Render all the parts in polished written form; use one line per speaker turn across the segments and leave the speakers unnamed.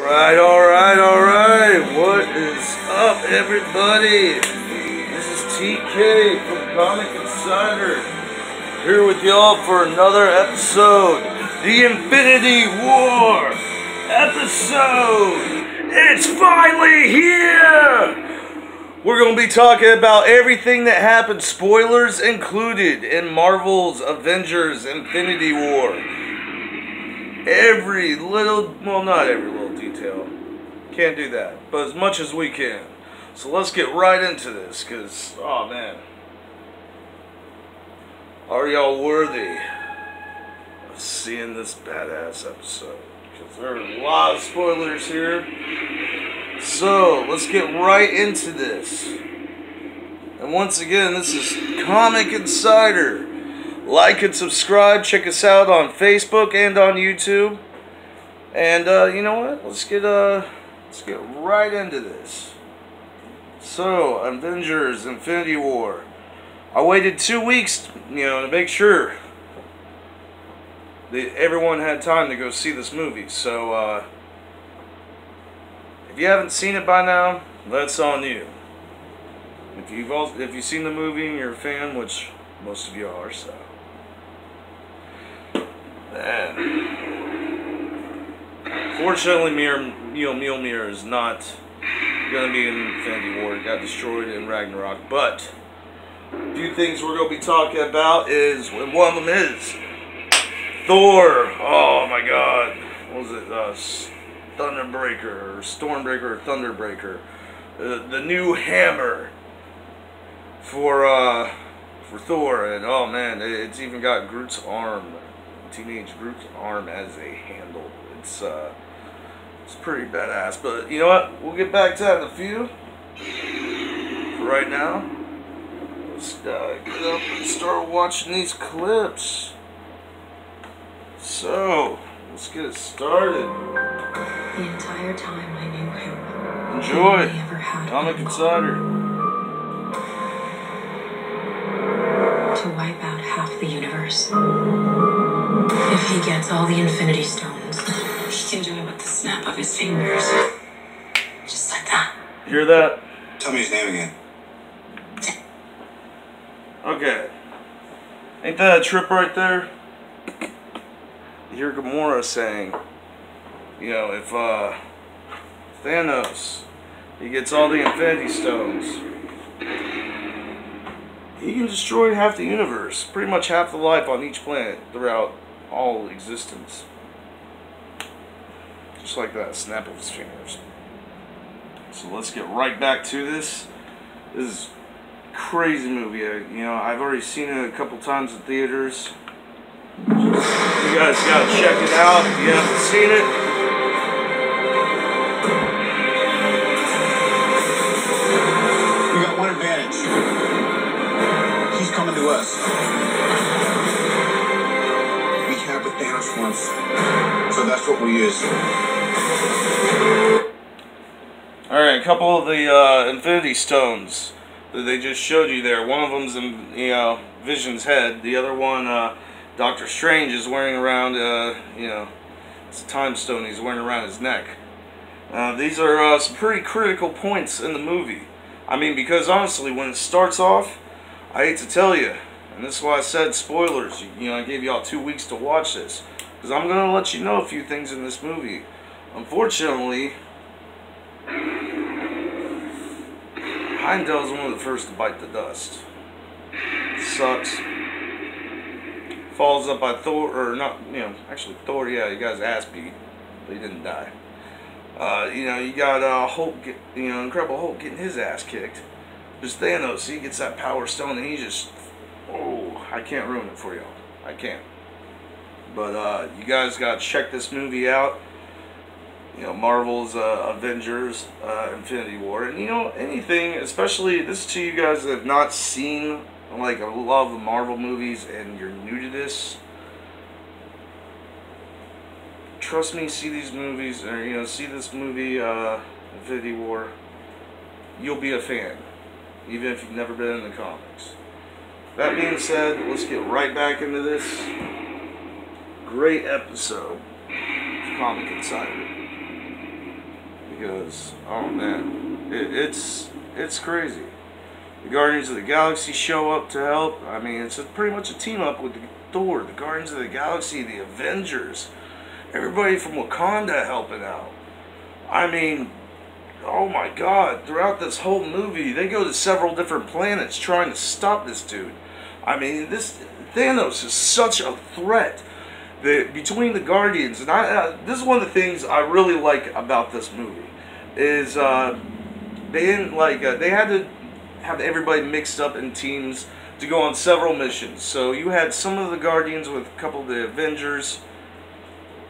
Alright. What is up, everybody? This is TK from Comic Insider, here with y'all for another episode. The Infinity War episode. It's finally here! We're going to be talking about everything that happened, spoilers included, in Marvel's Avengers Infinity War. Every little, well, not every little detail. Can't do that, but as much as we can. So let's get right into this, because, oh man. Are y'all worthy of seeing this badass episode? Because there are a lot of spoilers here. So, let's get right into this. And once again, this is Comic Insider. Like and subscribe. Check us out on Facebook and on YouTube. And you know what? Let's get right into this. So, Avengers Infinity War. I waited 2 weeks, to make sure that everyone had time to go see this movie. So, if you haven't seen it by now, that's on you. If you've seen the movie and you're a fan, which most of you are, so. Man. Fortunately, Mjolnir is not going to be in Infinity War. It got destroyed in Ragnarok. But a few things we're going to be talking about is, and one of them is Thor. Oh my God. What was it? Thunderbreaker, or Stormbreaker, or Thunderbreaker. The new hammer for Thor. And oh man, it's even got Groot's arm. Teenage Groot's arm as a handle. It's pretty badass, but you know what? We'll get back to that in a few. For right now, let's get up and start watching these clips. So, let's get it started.
The entire time I knew him.
Enjoy Comic Insider.
To wipe out half the universe. If he gets all the Infinity Stones, he can do it with the snap of his fingers. Just like that.
Hear that?
Tell me his name again.
Okay. Ain't that a trip right there? You hear Gamora saying, if Thanos, he gets all the Infinity Stones, he can destroy half the universe, pretty much half the life on each planet throughout all existence. Just like that, snap of his fingers. So let's get right back to this. This is a crazy movie. I've already seen it a couple times in theaters. You guys gotta check it out if you haven't seen it.
We got one advantage. He's coming to us. We had with Thanos once, so that's what we'll use.
Alright, a couple of the Infinity Stones that they just showed you there. One of them's in Vision's head. The other one, Doctor Strange is wearing around, it's a time stone he's wearing around his neck. These are some pretty critical points in the movie. I mean, because honestly, when it starts off, I hate to tell you, and this is why I said spoilers. I gave y'all 2 weeks to watch this, because I'm going to let you know a few things in this movie. Unfortunately, Heimdall's one of the first to bite the dust. Sucks. Falls up by Thor, or not, actually Thor, yeah, he got his ass beat, but he didn't die. You got Hulk, Incredible Hulk getting his ass kicked. There's Thanos, he gets that power stone and he just, I can't ruin it for y'all. I can't. But you guys got to check this movie out. Marvel's Avengers Infinity War. And anything, especially this to you guys that have not seen like a lot of the Marvel movies and you're new to this. Trust me, see these movies, or see this movie, Infinity War. You'll be a fan, even if you've never been in the comics. That being said, let's get right back into this great episode of Comic Insider. because, oh man, it's crazy. The Guardians of the Galaxy show up to help. I mean, it's pretty much a team up with Thor, the Guardians of the Galaxy, the Avengers, everybody from Wakanda helping out. I mean, oh my God, throughout this whole movie, they go to several different planets trying to stop this dude. I mean, this Thanos is such a threat that between the Guardians, and this is one of the things I really like about this movie, is they didn't they had to have everybody mixed up in teams to go on several missions. So you had some of the Guardians with a couple of the Avengers,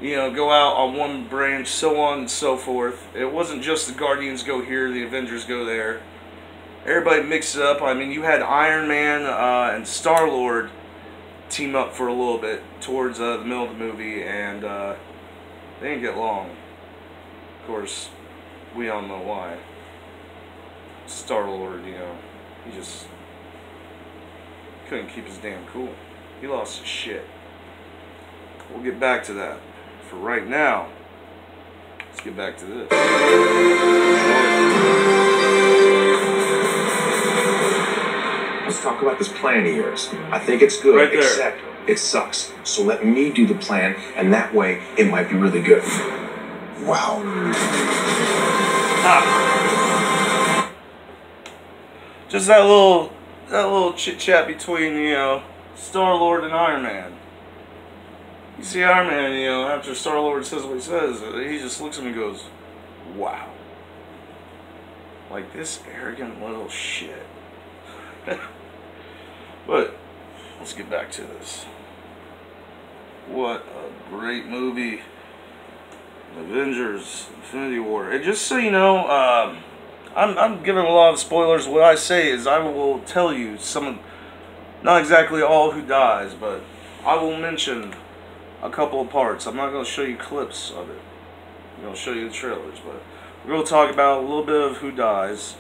you know, go out on one branch, so on and so forth. It wasn't just the Guardians go here, the Avengers go there. Everybody mixed it up. I mean, you had Iron Man and Star-Lord team up for a little bit towards the middle of the movie, and they didn't get long. Of course, we all know why. Star-Lord, you know, he just couldn't keep his damn cool. He lost his shit. We'll get back to that. For right now, let's get back to this.
Let's talk about this plan of yours. I think it's good,
right there.
Except it sucks. So let me do the plan, and that way it might be really good. Wow.
Just that little chit chat between, you know, Star-Lord and Iron Man. You see Iron Man, you know, after Star-Lord says what he says, he just looks at him and goes, wow. Like, this arrogant little shit. But, let's get back to this. What a great movie. Avengers, Infinity War. And just so you know, I'm giving a lot of spoilers. What I say is I will tell you some, not exactly all who dies, but I will mention a couple of parts. I'm not going to show you clips of it. I'm going to show you the trailers, but we're going to talk about a little bit of who dies.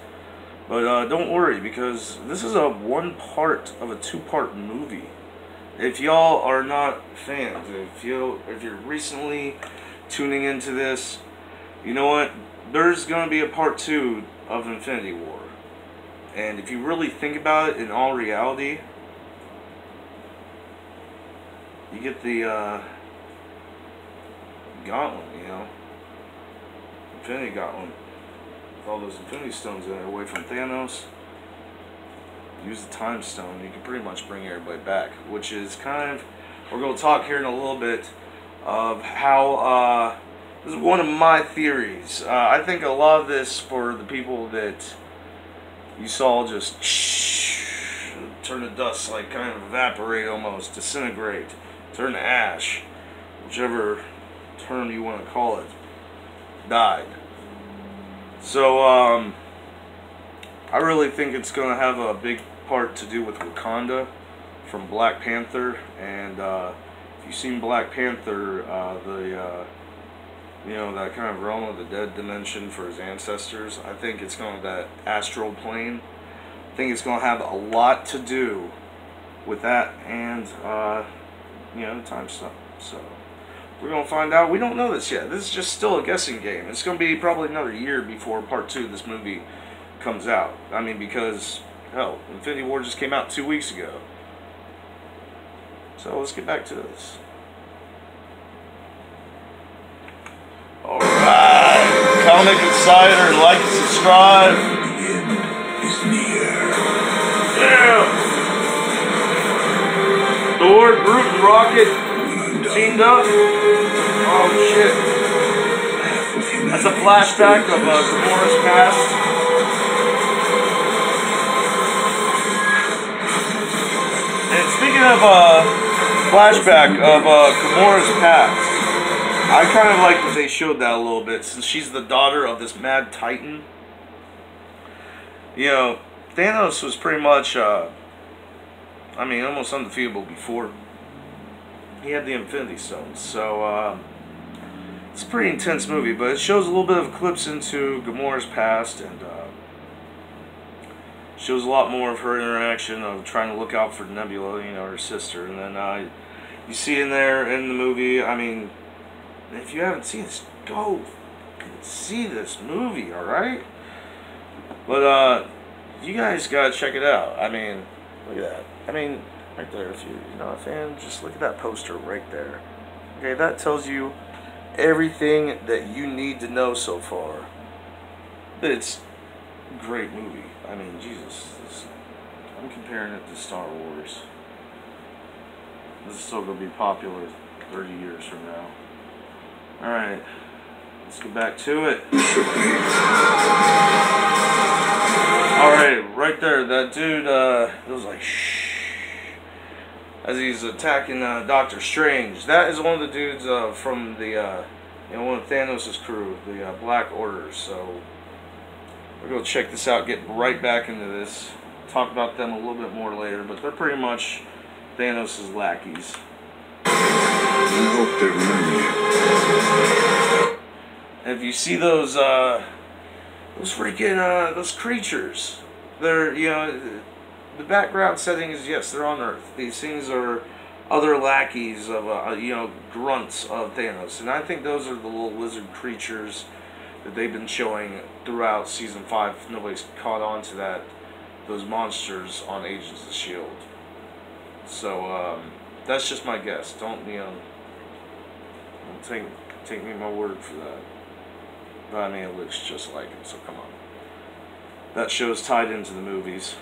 But don't worry, because this is a one part of a two-part movie. If y'all are not fans, if you're recently tuning into this, you know what? There's going to be a part 2 of Infinity War. And if you really think about it, in all reality, you get the gauntlet, you know, Infinity Gauntlet, with all those Infinity Stones in it, away from Thanos. Use the Time Stone, you can pretty much bring everybody back, which is kind of, we're going to talk here in a little bit of how, this is one of my theories. I think a lot of this, for the people that you saw just turn to dust, like kind of evaporate almost, disintegrate, turn to ash, whichever term you want to call it, died. So, I really think it's going to have a big part to do with Wakanda from Black Panther. And if you've seen Black Panther, you know, that kind of realm of the dead dimension for his ancestors, I think it's going to that astral plane. I think it's going to have a lot to do with that and, you know, the Time Stone. So, we're going to find out. We don't know this yet. This is just still a guessing game. It's going to be probably another year before part 2 of this movie comes out. I mean, because, hell, Infinity War just came out 2 weeks ago. So, let's get back to this. Alright, Comic Insider, like and subscribe.
The end is near.
Yeah! Thor, Groot, and Rocket teamed up. Oh shit. That's a flashback of Gamora's past. And speaking of flashback of Gamora's past, I kind of like that they showed that a little bit, since she's the daughter of this mad titan. You know, Thanos was pretty much, I mean, almost undefeatable before he had the Infinity Stones. So, it's a pretty intense movie, but it shows a little bit of clips into Gamora's past, and shows a lot more of her interaction of trying to look out for Nebula, you know, her sister. And then you see in there in the movie, I mean, if you haven't seen this, go fucking see this movie, alright? But, you guys gotta check it out. I mean, look at that. I mean, right there, if you're not a fan, just look at that poster right there. Okay, that tells you everything that you need to know so far. It's a great movie. I mean, Jesus. I'm comparing it to Star Wars. This is still going to be popular 30 years from now. Alright, let's get back to it. Alright, right there, that dude, it was like, shh. As he's attacking Doctor Strange. That is one of the dudes from the, one of Thanos' crew, the Black Order. So, we're going to check this out, get right back into this. Talk about them a little bit more later, but they're pretty much Thanos' lackeys.
I hope they remember you.
And if you see those freaking, those creatures, they're, the background setting is, yes, they're on Earth. These things are other lackeys of, grunts of Thanos. And I think those are the little lizard creatures that they've been showing throughout Season 5. Nobody's caught on to that. Those monsters on Agents of S.H.I.E.L.D. So, that's just my guess. Don't take me my word for that. But I mean, it looks just like it, so come on. That show's tied into the movies.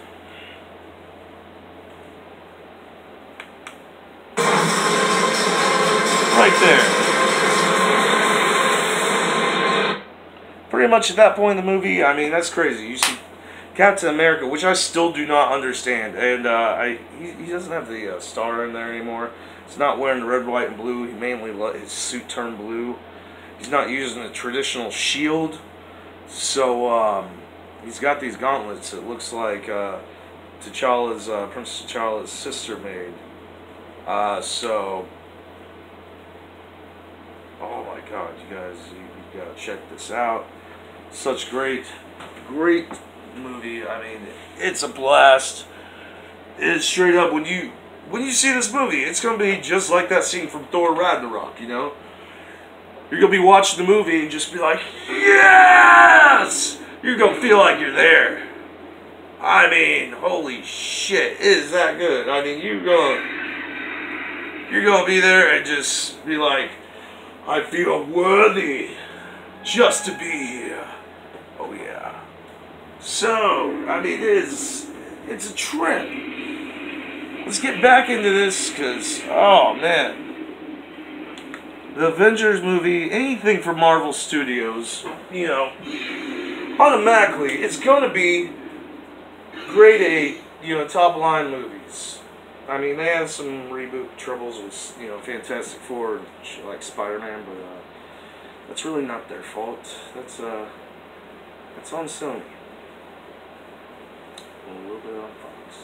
Right there. Pretty much at that point in the movie, I mean, that's crazy. You see Captain America, which I still do not understand, and he doesn't have the star in there anymore. He's not wearing the red, white, and blue. He mainly let his suit turn blue. He's not using the traditional shield, so he's got these gauntlets. It looks like T'Challa's Princess T'Challa's sister made. So, oh my God, you guys, you gotta check this out. Such great movie. I mean, it's a blast. It's straight up, when you see this movie, it's gonna be just like that scene from Thor Ragnarok, You're gonna be watching the movie and just be like, yes! You're gonna feel like you're there. I mean, holy shit, is that good? I mean, you're gonna be there and just be like, I feel worthy just to be here. Oh yeah. So, I mean, it's a trip. Let's get back into this, because, oh man. The Avengers movie, anything from Marvel Studios, automatically, it's going to be grade A, top line movies. I mean, they had some reboot troubles with, Fantastic Four, like Spider-Man, but that's really not their fault. That's on Sony. And a little bit on Fox.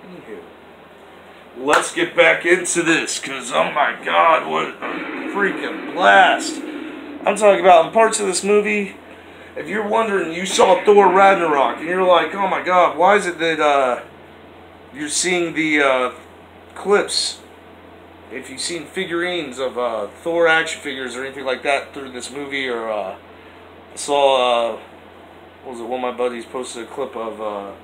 Anywho. Let's get back into this, because, oh my God, what a freaking blast. I'm talking about in parts of this movie, if you're wondering, you saw Thor Ragnarok, and you're like, oh my God, why is it that you're seeing the clips, if you've seen figurines of Thor action figures or anything like that through this movie, or I saw, what was it, one of my buddies posted a clip of,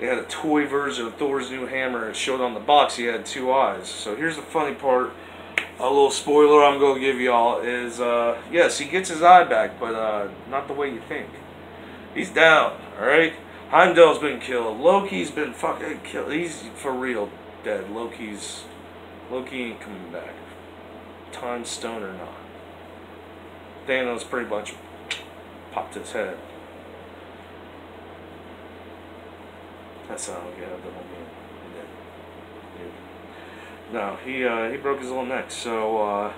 they had a toy version of Thor's new hammer. It showed on the box he had 2 eyes. So here's the funny part. A little spoiler I'm going to give y'all is, yes, he gets his eye back, but not the way you think. He's down, alright? Heimdall's been killed. Loki's been fucking killed. He's for real dead. Loki ain't coming back. Time stone or not. Thanos pretty much popped his head. That's how I got the whole game. No, he broke his little neck, so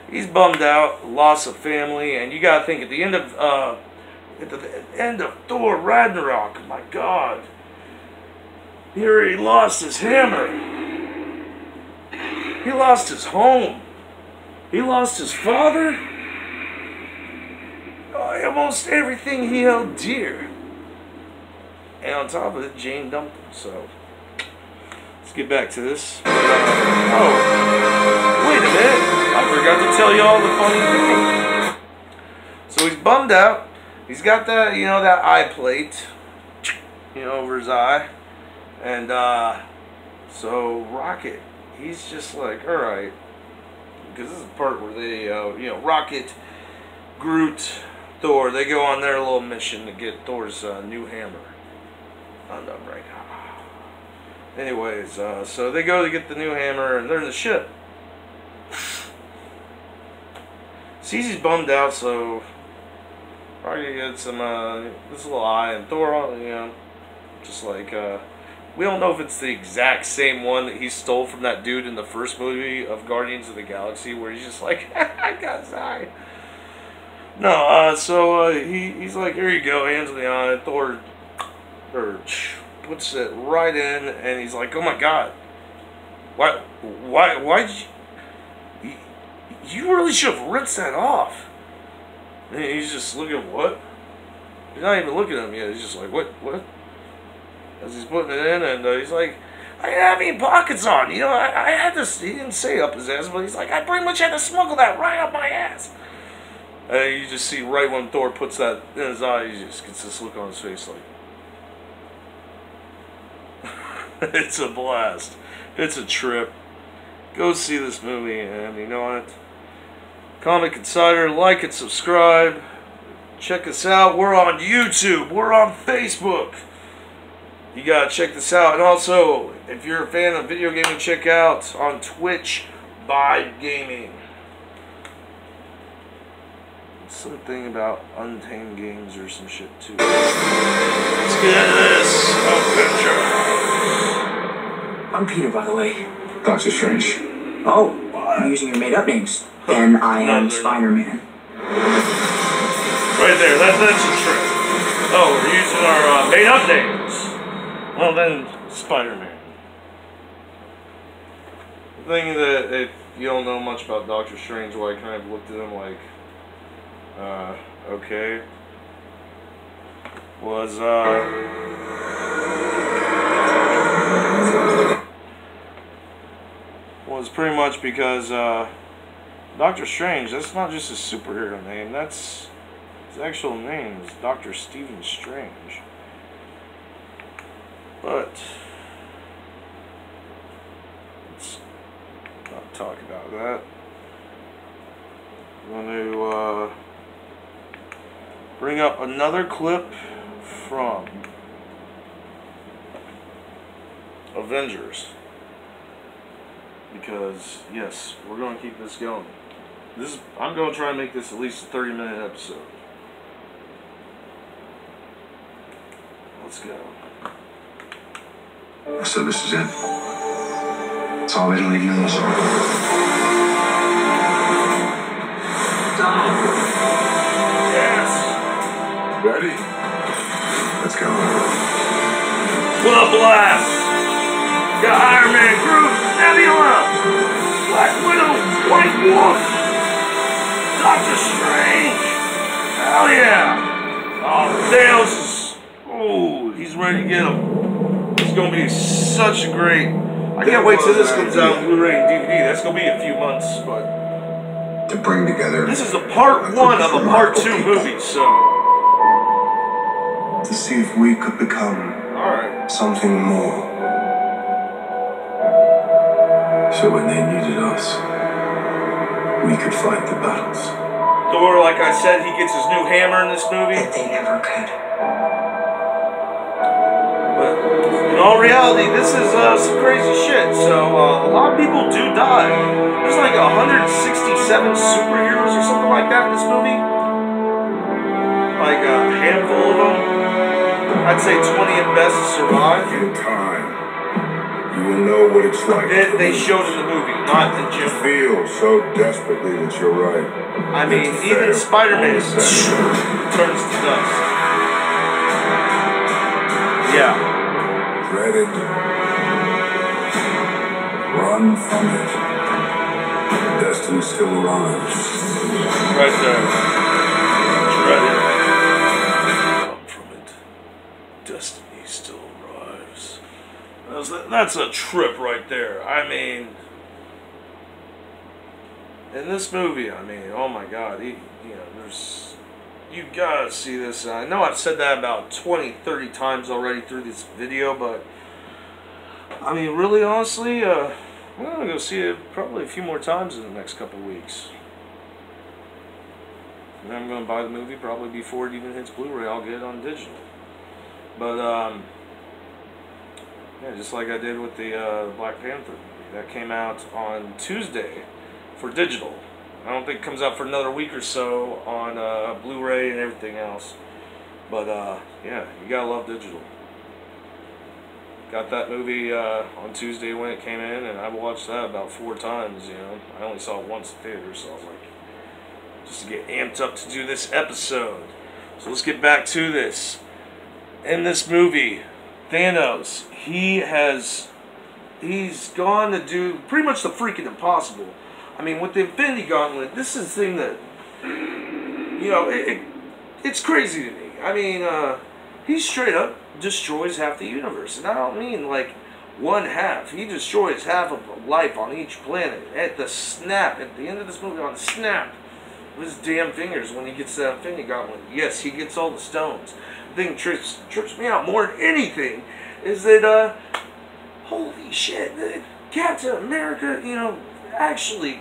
he's bummed out, loss of family, and you gotta think at the end of Thor Ragnarok, my God, here he lost his hammer, he lost his home, he lost his father, almost everything he held dear. And on top of it, Jane dumped him, so let's get back to this. Oh, wait a minute, I forgot to tell you all the funny thing. bummed out. He's got that, that eye plate, over his eye. And, so Rocket, he's just like, alright. Because this is the part where they, Rocket, Groot, Thor, they go on their little mission to get Thor's new hammer. On the break. Anyways, so they go to get the new hammer, and they're in the ship. CZ's bummed out, so Rocket gets him this little eye, and Thor, just like, we don't know if it's the exact same one that he stole from that dude in the first movie of Guardians of the Galaxy, where he's just like, I got his eye. No, so he's like, here you go, hands on the eye. Thor puts it right in, and he's like, oh my god, why did you really should have rinsed that off. And he's just looking, what? He's not even looking at him yet. He's just like, what? As he's putting it in, and he's like, I didn't have any pockets on. I had this, he didn't say up his ass, but he's like, I pretty much had to smuggle that right up my ass. And you just see right when Thor puts that in his eye, he just gets this look on his face like, it's a blast. It's a trip. Go see this movie, and you know what? Comic Insider, like and subscribe. Check us out. We're on YouTube. We're on Facebook. You gotta check this out. And also, if you're a fan of video gaming, check out on Twitch Vibe Gaming. Something about Untamed Games or some shit too. Let's get into this adventure.
I'm Peter, by the way.
Doctor Strange.
Oh, I'm using your made-up names. Then I am Spider-Man.
Right there, that's a trick. Oh, we're using our made-up names. Well then, Spider-Man. The thing that if you don't know much about Doctor Strange, why I kind of looked at him like, okay, was pretty much because Doctor Strange, that's not just his superhero name, that's his actual name is Dr. Stephen Strange. But let's not talk about that. I'm going to bring up another clip from Avengers. Because, yes, we're going to keep this going. I'm going to try and make this at least a 30-minute episode. Let's go.
So this is it. It's all Italy knows.
Yes.
Ready? Let's go.
What a blast! Got Iron Man, Groot, Nebula, Black Widow, White Wolf, Doctor Strange. Hell yeah! Oh, Thanos. Oh, he's ready to get him. It's gonna be such a great. I can't wait till this comes out on Blu-ray and DVD. That's gonna be a few months, but
To bring together.
this is a part one of a part two movie, so.
To see if we could become
Alright.
something more. So when they needed us, we could fight the battles.
Thor, like I said, he gets his new hammer in this movie.
That they never could.
But in all reality, this is some crazy shit. So a lot of people do die. There's like 167 superheroes or something like that in this movie. Like a handful of them. I'd say 20 at best survive.
In time, you will know what it's like.
They showed in the movie, not in
You
Jim.
feel so desperately that you're right.
I mean, even Spider-Man turns to dust. Yeah.
Dreaded. Run from it. Destiny still arrives.
Right there. Dreaded. Run from it. Destiny still arrives. That's a trip right there. I mean, in this movie, I mean, oh my God, You gotta see this. I know I've said that about 20, 30 times already through this video, but I mean, really, honestly, I'm gonna go see it probably a few more times in the next couple weeks. And then I'm gonna buy the movie probably before it even hits Blu-ray. I'll get it on digital. But yeah, just like I did with the Black Panther movie. That came out on Tuesday for digital. I don't think it comes out for another week or so on Blu-ray and everything else. But yeah, you gotta love digital. Got that movie on Tuesday when it came in, and I watched that about 4 times. You know, I only saw it once in theater, so I was like, just to get amped up to do this episode. So let's get back to this. In this movie, Thanos, he's gone to do pretty much the freaking impossible. I mean, with the Infinity Gauntlet, this is the thing that, you know, it's crazy to me. I mean, he straight up destroys half the universe. And I don't mean like one half. He destroys half of life on each planet at the snap, at the end of this movie, on the snap of his damn fingers when he gets that Infinity Gauntlet. Yes, he gets all the stones. The thing trips me out more than anything is that, holy shit, Captain America, you know, actually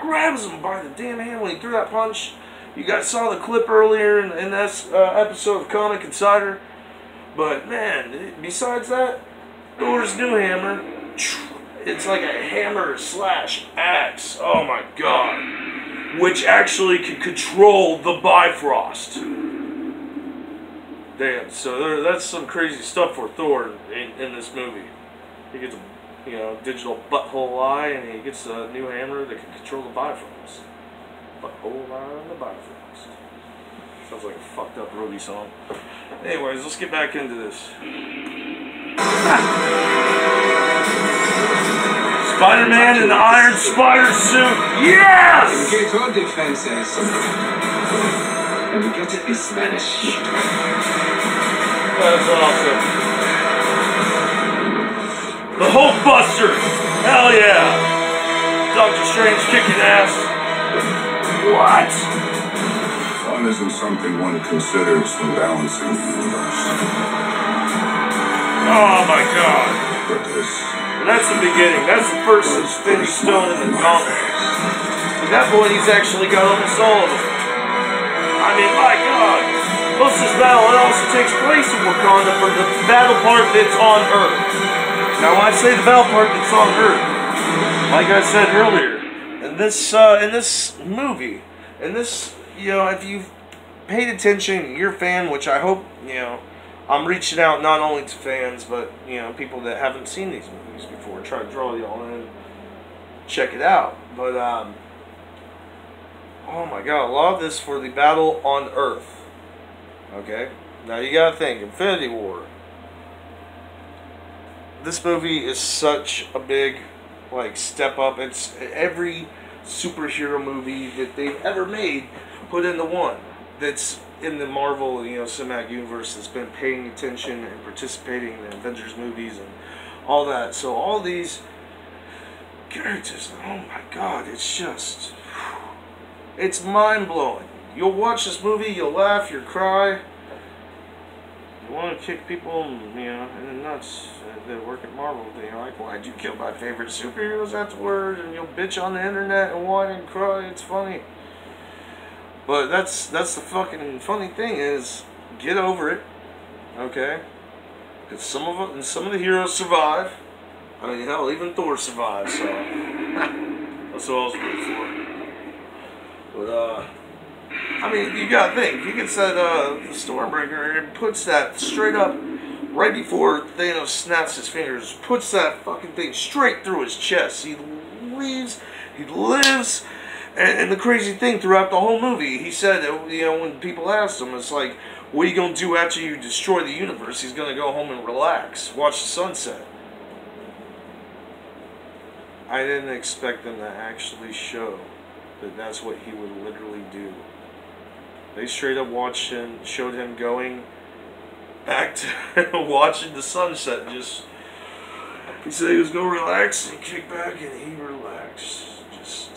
grabs him by the damn hand when he threw that punch. You guys saw the clip earlier in this episode of Comic Insider. But man, besides that, Thor's new hammer, it's like a hammer slash axe. Oh my god. Which actually can control the Bifrost. Damn, so that's some crazy stuff for Thor in this movie. He gets a digital butthole eye, and he gets a new hammer that can control the Bifrost. Butthole eye and the Bifrost. Sounds like a fucked up Ruby song. Anyways, let's get back into this. Spider-Man in the Iron Spider suit. Yes!
Get your defenses. And we get it in Spanish.
That's awesome. The Hulkbuster! Hell yeah! Doctor Strange kicking ass. What?
Fun isn't something one considers when balancing the universe.
Oh my god.
But this...
That's the beginning. That's the first Infinity Stone in the gauntlet. At that point, he's actually got almost all of them. I mean, my god. Most of this battle, it also takes place in Wakanda for the battle part that's on Earth. Now, when I say the battle part that's on Earth, like I said earlier, in this movie, you know, if you've paid attention, you're a fan, which I hope, you know, I'm reaching out not only to fans, but, you know, people that haven't seen these movies before, try to draw y'all in, check it out. But, oh my god, a lot of this for the battle on Earth. Okay? Now you gotta think, Infinity War. This movie is such a big, like, step up. It's every superhero movie that they've ever made put into one. That's in the Marvel, you know, cinematic universe that's been paying attention and participating in the Avengers movies and all that. So all these characters, oh my god, it's just, it's mind-blowing. You'll watch this movie, you'll laugh, you'll cry. You want to kick people, you know, in the nuts that work at Marvel. They're like, why'd you kill my favorite superheroes afterward? And you'll bitch on the internet and whine and cry. It's funny. But that's the fucking funny thing is, get over it, okay? Because some of the heroes survive. I mean, hell, even Thor survives. So that's what I was rooting for. But I mean, you gotta think. He gets that Stormbreaker and puts that straight up right before Thanos snaps his fingers. Puts that fucking thing straight through his chest. He lives. And the crazy thing throughout the whole movie, he said, you know, when people asked him, it's like, what are you going to do after you destroy the universe? He's going to go home and relax, watch the sunset. I didn't expect them to actually show that that's what he would literally do. They straight up showed him going back to watching the sunset. And just, he said he was going to relax, and he kicked back, and he relaxed. Just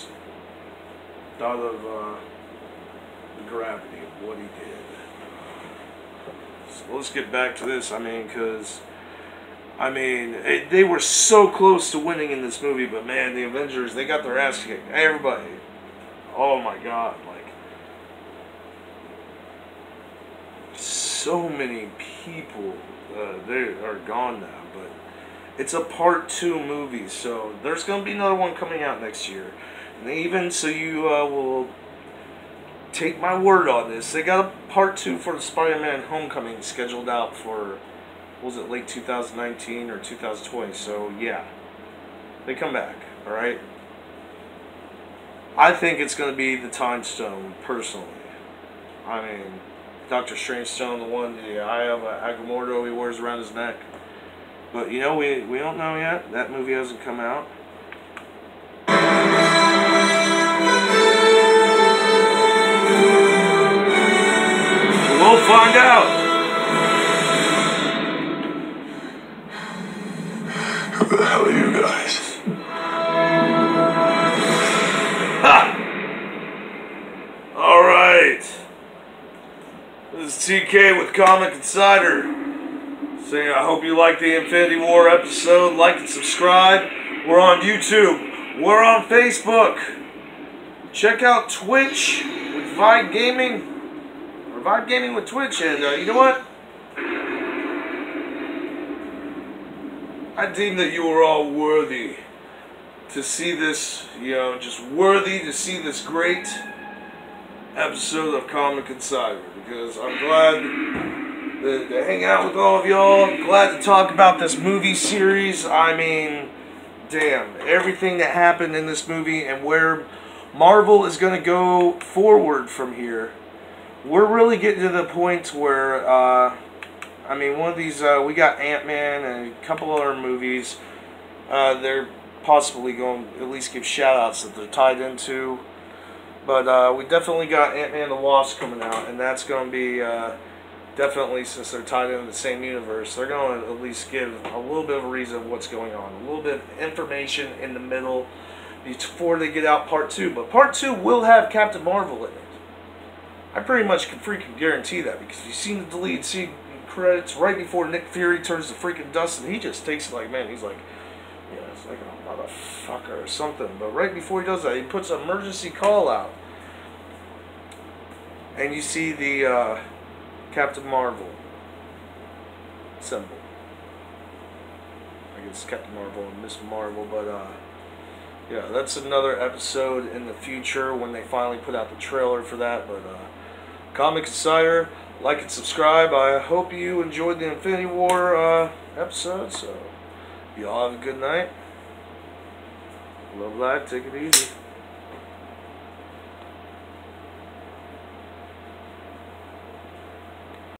out of the gravity of what he did. So let's get back to this. I mean, because they were so close to winning in this movie, but man, the Avengers, they got their ass kicked. Everybody. Oh my God, like, so many people, they are gone now, but it's a part 2 movie, so there's going to be another one coming out next year. And even so, you will take my word on this, they got a part 2 for the Spider-Man Homecoming scheduled out for, was it late 2019 or 2020? So yeah, they come back. All right. I think it's going to be the Time Stone, personally. I mean, Doctor Strange Stone, the one, the Eye of Agamotto he wears around his neck. But you know, we don't know yet. That movie hasn't come out. We'll find out.
Who the hell are you guys?
Ha! Alright. This is TK with Comic Insider. So yeah, I hope you liked the Infinity War episode. Like and subscribe. We're on YouTube. We're on Facebook. Check out Twitch with Vibe Gaming. Vibe Gaming with Twitch, and you know what? I deem that you are all worthy to see this, you know, just worthy to see this great episode of Comic Insider, because I'm glad to hang out with all of y'all. I'm glad to talk about this movie series. I mean, damn, everything that happened in this movie and where Marvel is going to go forward from here. We're really getting to the point where, I mean, one of these, we got Ant-Man and a couple other movies, they're possibly going to at least give shout-outs that they're tied into, but we definitely got Ant-Man and the Wasp coming out, and that's going to be, definitely, since they're tied into the same universe, they're going to at least give a little bit of a reason of what's going on, a little bit of information in the middle before they get out part 2, but part 2 will have Captain Marvel in it. I pretty much can freaking guarantee that, because you've seen the deleted scene credits right before Nick Fury turns to freaking dust, and he just takes it like, man, he's like, yeah, it's like a motherfucker or something. But right before he does that, he puts an emergency call out, and you see the Captain Marvel symbol. I guess Captain Marvel and Miss Marvel, but yeah, that's another episode in the future when they finally put out the trailer for that. But Comic Insider, like and subscribe. I hope you enjoyed the Infinity War episode. So, y'all have a good night. Love life. Take it easy.